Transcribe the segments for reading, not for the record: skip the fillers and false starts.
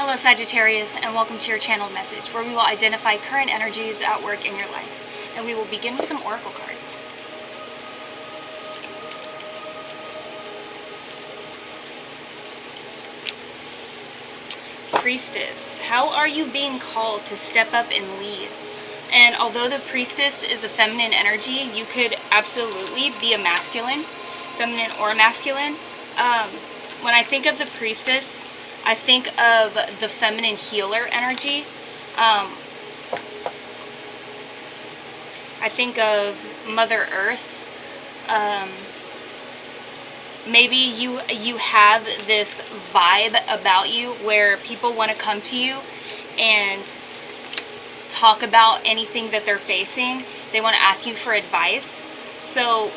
Hello Sagittarius, and welcome to your channeled message, where we will identify current energies at work in your life. And we will begin with some oracle cards. Priestess, how are you being called to step up and lead? And although the priestess is a feminine energy, you could absolutely be a masculine, feminine or masculine. When I think of the priestess, I think of the feminine healer energy. I think of Mother Earth. Maybe you have this vibe about you where people want to come to you and talk about anything that they're facing. They want to ask you for advice. So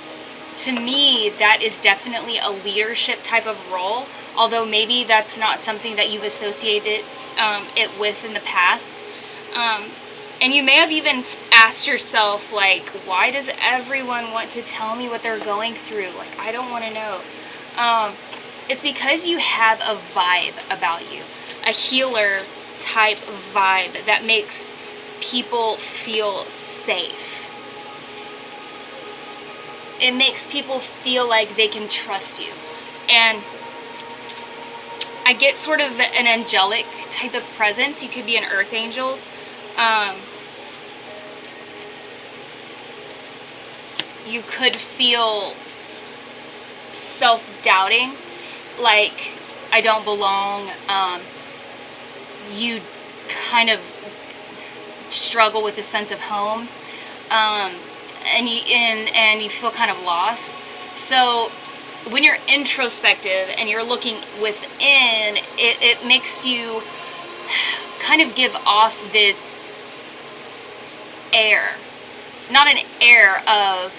to me, that is definitely a leadership type of role, although maybe that's not something that you've associated it with in the past. And you may have even asked yourself, like, why does everyone want to tell me what they're going through? Like, I don't want to know. It's because you have a vibe about you, a healer type vibe that makes people feel safe. It makes people feel like they can trust you. And I get sort of an angelic type of presence. You could be an earth angel. You could feel self-doubting, like, I don't belong. You kind of struggle with a sense of home. And you feel kind of lost. So when you're introspective and you're looking within, it makes you kind of give off this air. Not an air of,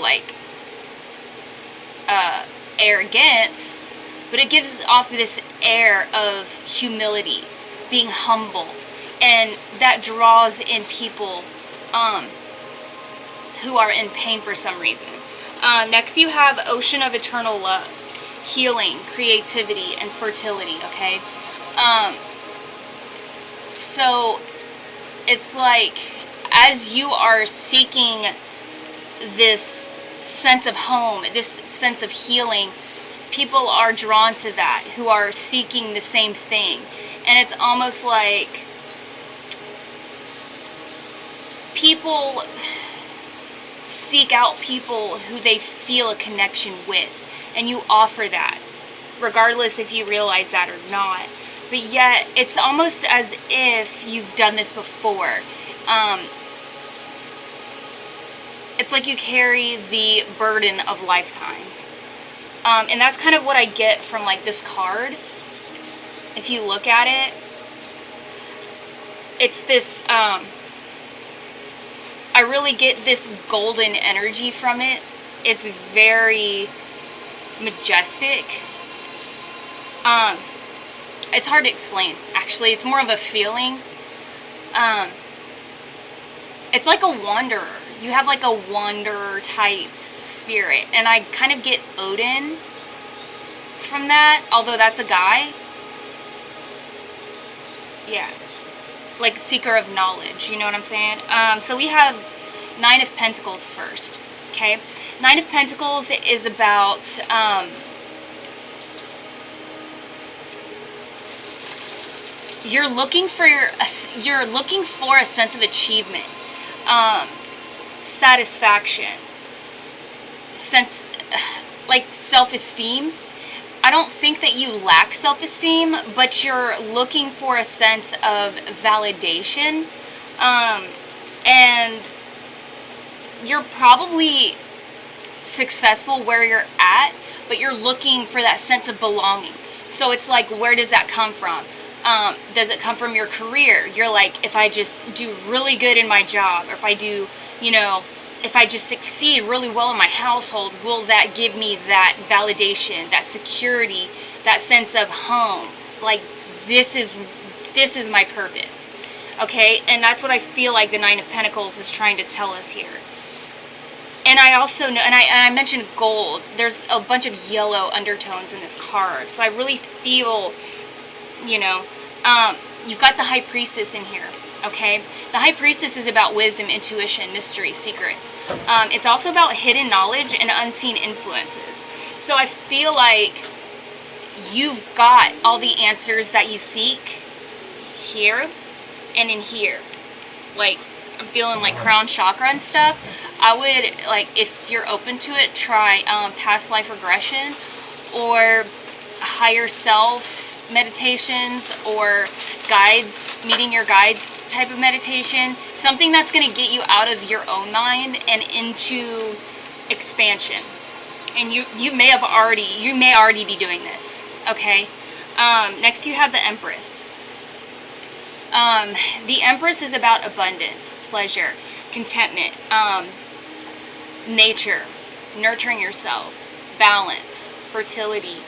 like arrogance, but it gives off this air of humility, being humble, and that draws in people who are in pain for some reason. Next you have Ocean of Eternal Love, healing, creativity, and fertility, okay? So it's like, as you are seeking this sense of home, this sense of healing, people are drawn to that who are seeking the same thing. And it's almost like people seek out people who they feel a connection with, and you offer that, regardless if you realize that or not. But yet, it's almost as if you've done this before. It's like you carry the burden of lifetimes. And that's kind of what I get from, like, this card. If you look at it, it's this, I really get this golden energy from it. It's very majestic. It's hard to explain, actually. It's more of a feeling. It's like a wanderer. You have like a wanderer type spirit. And I kind of get Odin from that, although that's a guy. Yeah. Like seeker of knowledge, you know what I'm saying? So we have Nine of Pentacles first, okay? Nine of Pentacles is about you're looking for a sense of achievement, satisfaction, sense, like self-esteem. I don't think that you lack self-esteem, but you're looking for a sense of validation, and you're probably successful where you're at, but you're looking for that sense of belonging. So it's like, where does that come from? Does it come from your career? You're like, if I just do really good in my job, or if I do, if I just succeed really well in my household, will that give me that validation, that security, that sense of home? Like, this is my purpose, okay? And that's what I feel like the Nine of Pentacles is trying to tell us here. And I also know, and I mentioned gold, there's a bunch of yellow undertones in this card, so I really feel, You've got the High Priestess in here, okay? The High Priestess is about wisdom, intuition, mystery, secrets. It's also about hidden knowledge and unseen influences. So I feel like you've got all the answers that you seek here and in here. Like, I'm feeling like crown chakra and stuff. I would, like, if you're open to it, try past life regression or higher self meditations or guides, meeting your guides type of meditation. Something that's going to get you out of your own mind and into expansion. And you may already be doing this, okay? Next you have the Empress. The Empress is about abundance, pleasure, contentment, nature, nurturing yourself, balance, fertility,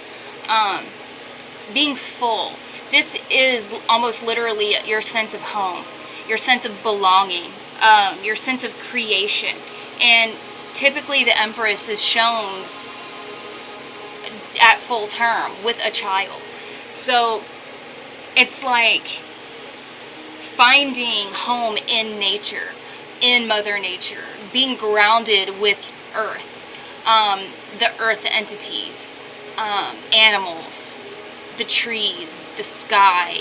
being full. This is almost literally your sense of home, your sense of belonging, your sense of creation. And typically the Empress is shown at full term with a child. So it's like finding home in nature, in Mother Nature, being grounded with Earth, the Earth entities, animals, the trees, the sky,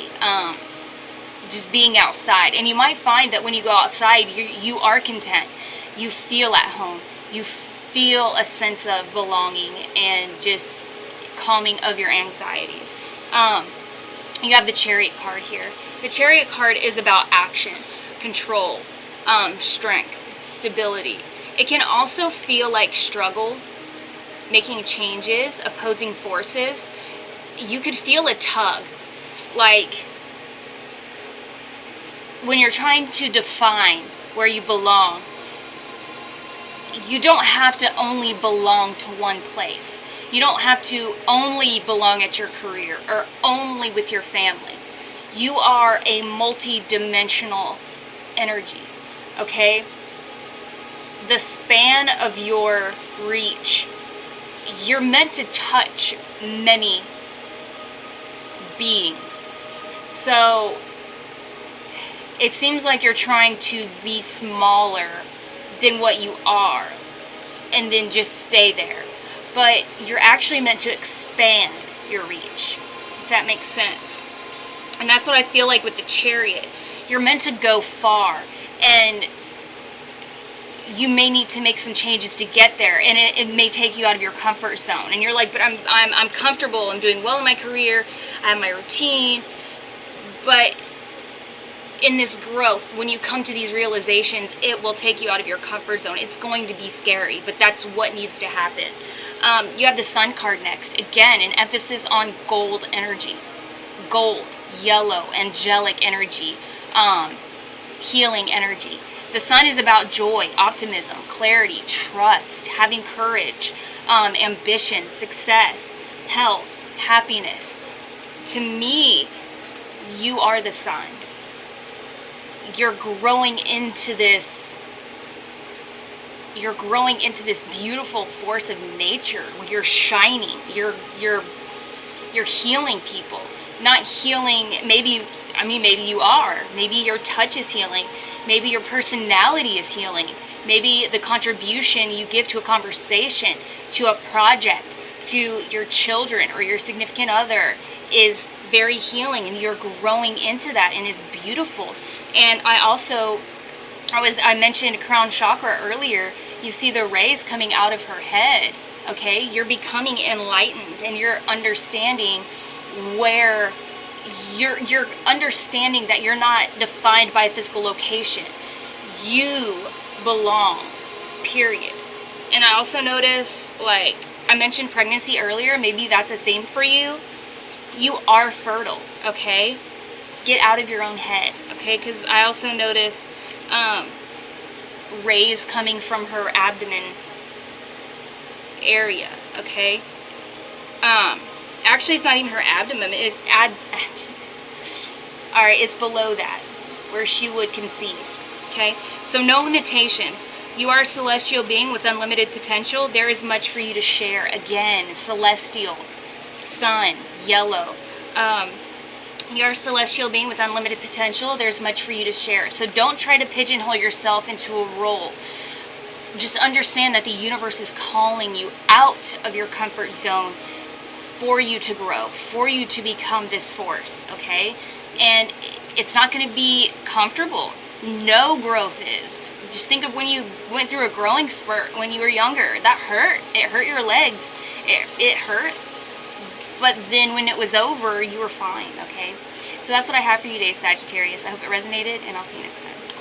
just being outside. And you might find that when you go outside, you are content. You feel at home. You feel a sense of belonging and just calming of your anxiety. You have the Chariot card here. The Chariot card is about action, control, strength, stability. It can also feel like struggle, making changes, opposing forces. You could feel a tug, like when you're trying to define where you belong. You don't have to only belong to one place. You don't have to only belong at your career or only with your family. You are a multi-dimensional energy, okay? The span of your reach, you're meant to touch many beings. So it seems like you're trying to be smaller than what you are and then just stay there. But you're actually meant to expand your reach, if that makes sense. And that's what I feel like with the Chariot. You're meant to go far, and you may need to make some changes to get there, and it may take you out of your comfort zone. And you're like, but I'm comfortable, I'm doing well in my career, I have my routine. But in this growth, when you come to these realizations, it will take you out of your comfort zone. It's going to be scary, but that's what needs to happen. You have the Sun card next. Again, an emphasis on gold energy. Gold, yellow, angelic energy, healing energy. The Sun is about joy, optimism, clarity, trust, having courage, ambition, success, health, happiness. To me, you are the Sun. You're growing into this beautiful force of nature. You're shining. You're healing people. Not healing, maybe you are. Maybe your touch is healing. Maybe your personality is healing. Maybe the contribution you give to a conversation, to a project, to your children or your significant other is very healing, and you're growing into that, and it's beautiful. And I mentioned crown chakra earlier. You see the rays coming out of her head, okay? You're becoming enlightened, and you're understanding where you're understanding that you're not defined by a physical location. You belong, period. And I also notice, like, I mentioned pregnancy earlier. Maybe that's a theme for you. You are fertile, okay? Get out of your own head, okay? Because I also notice rays coming from her abdomen area, okay? Actually, it's not even her abdomen. Alright, it's below that, where she would conceive, okay? So no limitations. You are a celestial being with unlimited potential. There is much for you to share. Again, celestial, sun, yellow. You're a celestial being with unlimited potential. There's much for you to share. So don't try to pigeonhole yourself into a role. Just understand that the universe is calling you out of your comfort zone for you to grow, for you to become this force, okay? And it's not going to be comfortable. No growth is. Just think of when you went through a growing spurt when you were younger. That hurt. It hurt your legs. It hurt. But then when it was over, you were fine, okay? So that's what I have for you today, Sagittarius. I hope it resonated, and I'll see you next time.